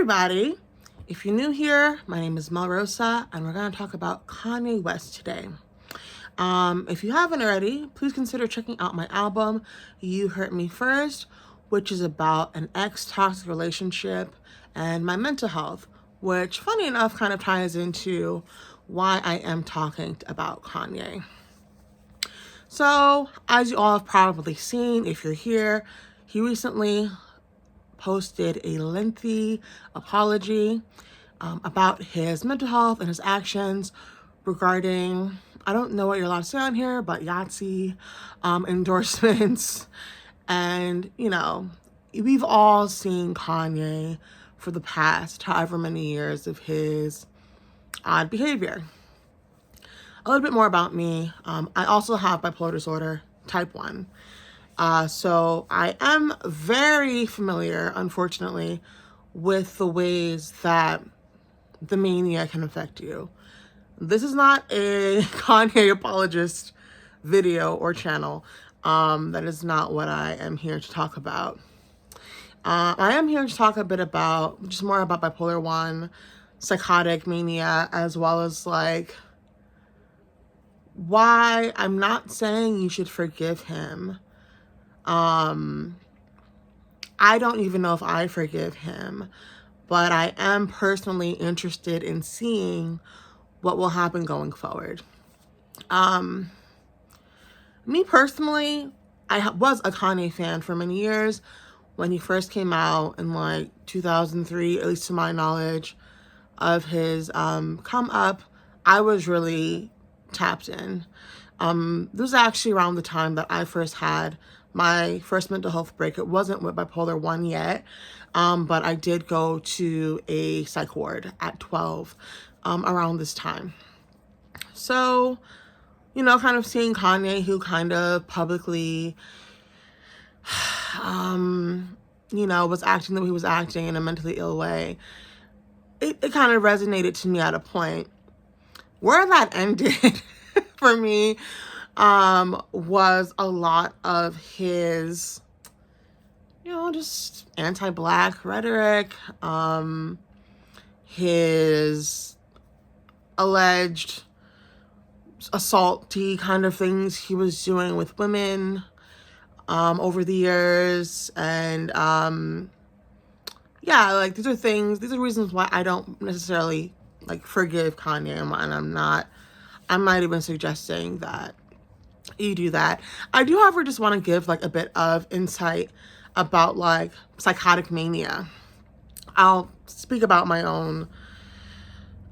everybody. If you're new here, my name is MelRosa, and we're going to talk about Kanye West today. If you haven't already, please consider checking out my album, You Hurt Me First, which is about an ex-toxic relationship and my mental health, which, funny enough, kind of ties into why I am talking about Kanye. So, as you all have probably seen, if you're here, he recently posted a lengthy apology about his mental health and his actions regarding, I don't know what you're allowed to say on here, but Yahtzee endorsements. And, we've all seen Kanye for the past however many years of his odd behavior. A little bit more about me. I also have bipolar disorder, type 1. So I am very familiar, unfortunately, with the ways that the mania can affect you. This is not a Kanye apologist video or channel. That is not what I am here to talk about. I am here to talk a bit about, just more about bipolar 1, psychotic mania, as well as why I'm not saying you should forgive him. I don't even know if I forgive him, but I am personally interested in seeing what will happen going forward. Me personally, I was a Kanye fan for many years. When he first came out in 2003, at least to my knowledge of his come up, I was really tapped in. This was actually around the time that I first had my first mental health break. It wasn't with bipolar 1 yet, but I did go to a psych ward at 12 around this time. So, kind of seeing Kanye, who kind of publicly, was acting the way he was acting in a mentally ill way, it kind of resonated to me at a point. Where that ended for me was a lot of his, just anti-Black rhetoric, his alleged assaulty kind of things he was doing with women over the years. And these are reasons why I don't necessarily forgive Kanye, and I'm not even suggesting that you do that. I do, however, just want to give a bit of insight about psychotic mania. I'll speak about my own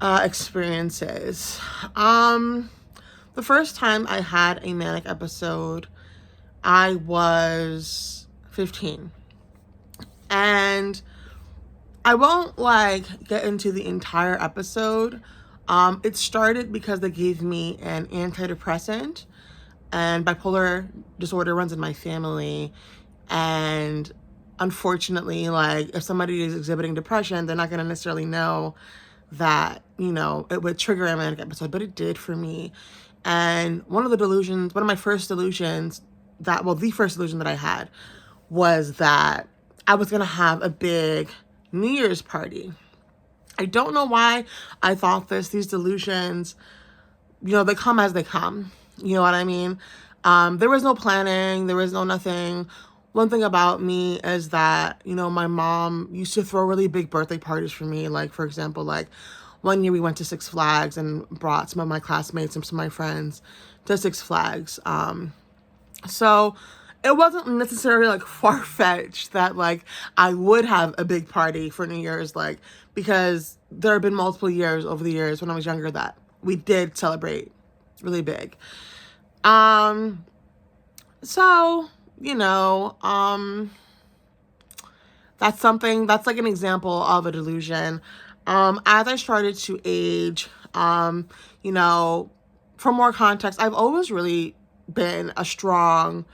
experiences. The first time I had a manic episode, I was 15. And I won't get into the entire episode. It started because they gave me an antidepressant, and bipolar disorder runs in my family. And unfortunately, if somebody is exhibiting depression, they're not going to necessarily know that, it would trigger a manic episode, but it did for me. And one of my first delusions the first delusion that I had was that I was going to have a big New Year's party. I don't know why I thought this. These delusions, they come as they come. You know what I mean? There was no planning. There was no nothing. One thing about me is that, my mom used to throw really big birthday parties for me. For example, one year we went to Six Flags and brought some of my classmates and some of my friends to Six Flags. So it wasn't necessarily far-fetched that I would have a big party for New Year's, because there have been multiple years over the years when I was younger that we did celebrate really big. So, that's an example of a delusion. As I started to age, for more context, I've always really been a strong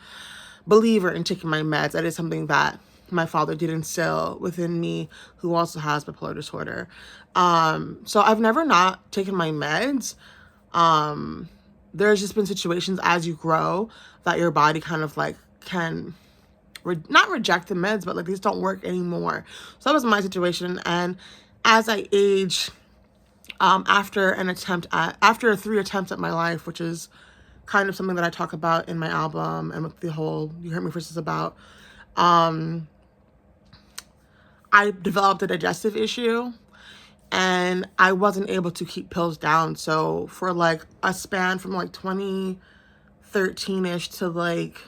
believer in taking my meds. That is something that my father did instill within me, who also has bipolar disorder. So I've never not taken my meds. There's just been situations as you grow that your body kind of can not reject the meds, but like, these don't work anymore. So that was my situation. And as I age, after 3 attempts at my life, which is kind of something that I talk about in my album and with the whole You Heard Me First is about, I developed a digestive issue and I wasn't able to keep pills down. So for like a span from like 2013-ish to like,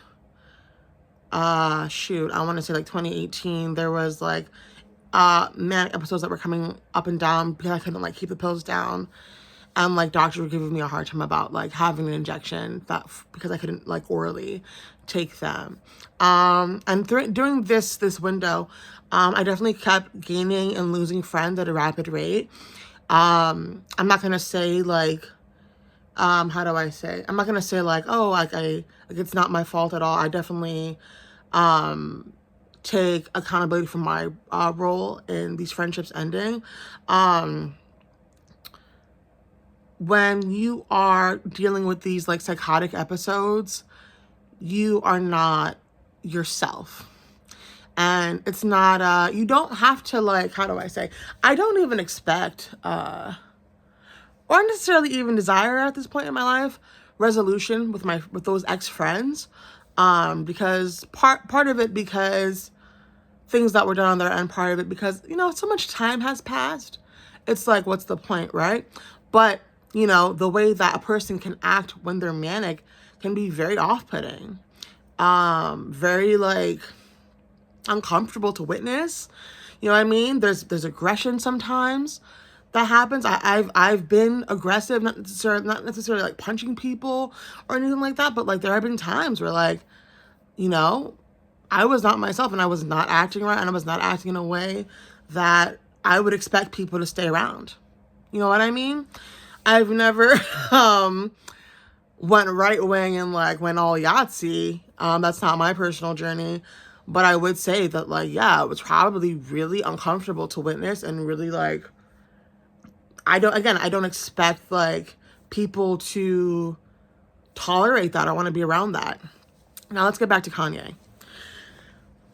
I want to say like 2018, there was like manic episodes that were coming up and down because I couldn't like keep the pills down. And like doctors were giving me a hard time about like having an injection because I couldn't like orally take them. And during this window, I definitely kept gaining and losing friends at a rapid rate. I'm not gonna say like, how do I say? I'm not gonna say like, oh, like it's not my fault at all. I definitely take accountability for my role in these friendships ending. When you are dealing with these like psychotic episodes, you are not yourself. And it's not, you don't have to like, how do I say? I don't even expect, or necessarily even desire at this point in my life, resolution with those ex-friends. Because part of it because things that were done on their end, part of it because, so much time has passed. It's like, what's the point, right? But the way that a person can act when they're manic can be very off-putting, very like uncomfortable to witness. You know what I mean? There's aggression sometimes that happens. I've been aggressive, not necessarily like punching people or anything like that, but like there have been times where like, I was not myself and I was not acting right and I was not acting in a way that I would expect people to stay around. You know what I mean? I've never went right wing and like went all Yahtzee. That's not my personal journey. But I would say that like, yeah, it was probably really uncomfortable to witness and really like, I don't expect like people to tolerate that. I want to be around that. Now let's get back to Kanye.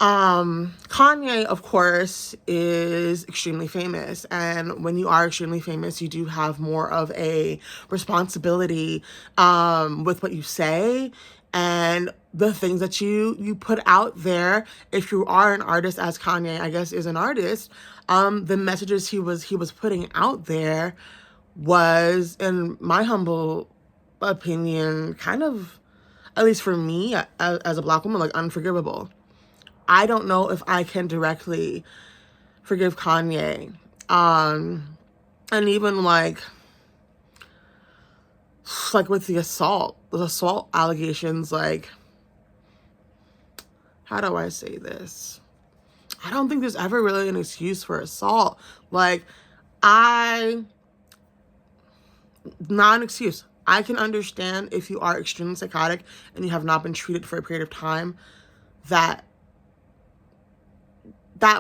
Kanye, of course, is extremely famous. And when you are extremely famous, you do have more of a responsibility, with what you say and the things that you put out there. If you are an artist, as Kanye, I guess, is an artist, the messages he was putting out there was, in my humble opinion, kind of, at least for me, as a Black woman, like unforgivable. I don't know if I can directly forgive Kanye. And even like with the assault allegations, like, how do I say this? I don't think there's ever really an excuse for assault. Like, not an excuse. I can understand if you are extremely psychotic and you have not been treated for a period of time, that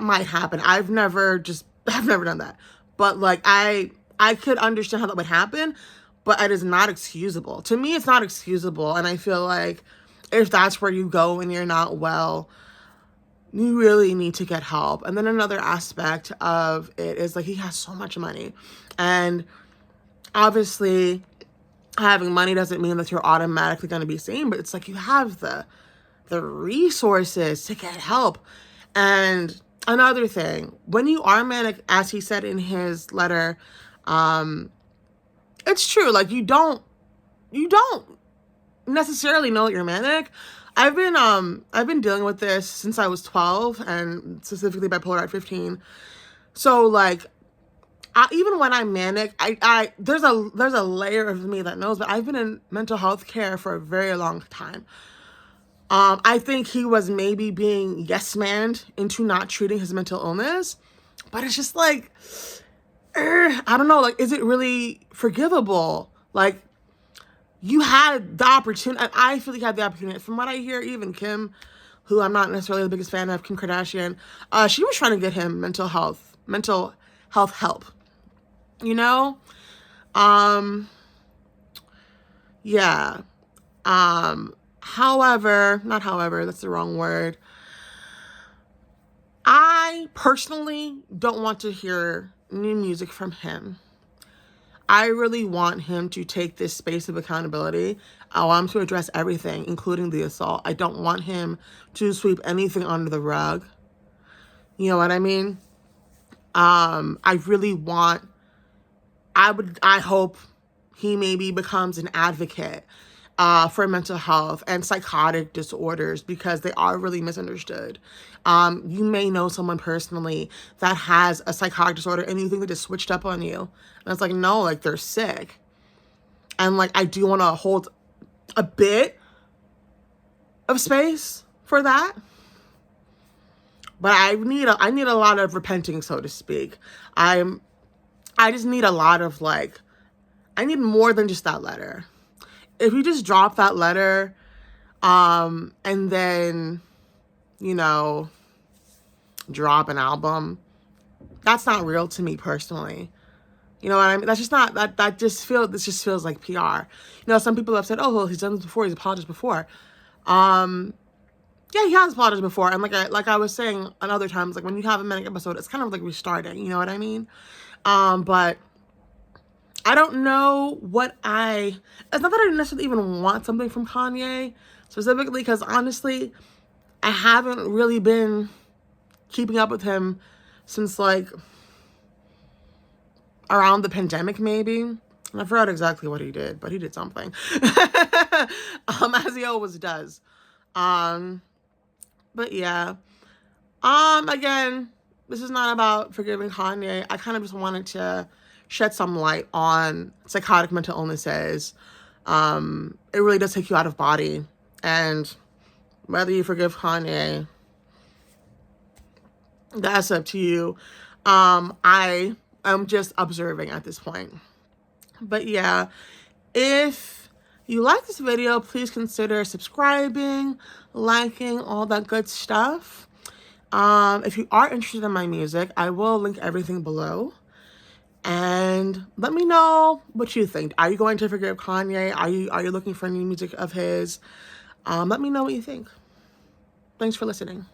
might happen. I've never done that. But like, I could understand how that would happen, but it is not excusable. To me, it's not excusable. And I feel like if that's where you go and you're not well, you really need to get help. And then another aspect of it is like, he has so much money. And obviously having money doesn't mean that you're automatically going to be sane, but it's like you have the resources to get help. And another thing, when you are manic, as he said in his letter, it's true. Like, you don't necessarily know that you're manic. I've been dealing with this since I was 12, and specifically bipolar at 15. So like, even when I'm manic, there's a layer of me that knows, but I've been in mental health care for a very long time. I think he was maybe being yes-manned into not treating his mental illness, but it's just like, I don't know, like, is it really forgivable? Like, you had the opportunity, and I feel like you had the opportunity. From what I hear, even Kim, who I'm not necessarily the biggest fan of, Kim Kardashian, she was trying to get him mental health help, yeah. However, that's the wrong word. I personally don't want to hear new music from him. I really want him to take this space of accountability. I want him to address everything, including the assault. I don't want him to sweep anything under the rug. You know what I mean? I really want, I hope he maybe becomes an advocate for mental health and psychotic disorders, because they are really misunderstood. You may know someone personally that has a psychotic disorder and you think they just switched up on you. And it's like, no, like they're sick. And like, I do want to hold a bit of space for that. But I need a lot of repenting, so to speak. I just need a lot of like, I need more than just that letter. If you just drop that letter, and then, you know, drop an album, that's not real to me personally. You know what I mean? That's just not, this just feels like PR. You know, some people have said, oh, well, he's done this before, he's apologized before. Yeah, he has apologized before. And like I was saying on other times, like when you have a manic episode, it's kind of like restarting, you know what I mean? But I don't know it's not that I necessarily even want something from Kanye specifically, because honestly, I haven't really been keeping up with him since like around the pandemic, maybe. And I forgot exactly what he did, but he did something. As he always does. But yeah. Again, this is not about forgiving Kanye. I kind of just wanted to shed some light on psychotic mental illnesses. It really does take you out of body. And whether you forgive Kanye, that's up to you. I am just observing at this point. But yeah, if you like this video, please consider subscribing, liking, all that good stuff. If you are interested in my music, I will link everything below. And let me know what you think. Are you going to forgive Kanye? Are you looking for new music of his? Let me know what you think. Thanks for listening.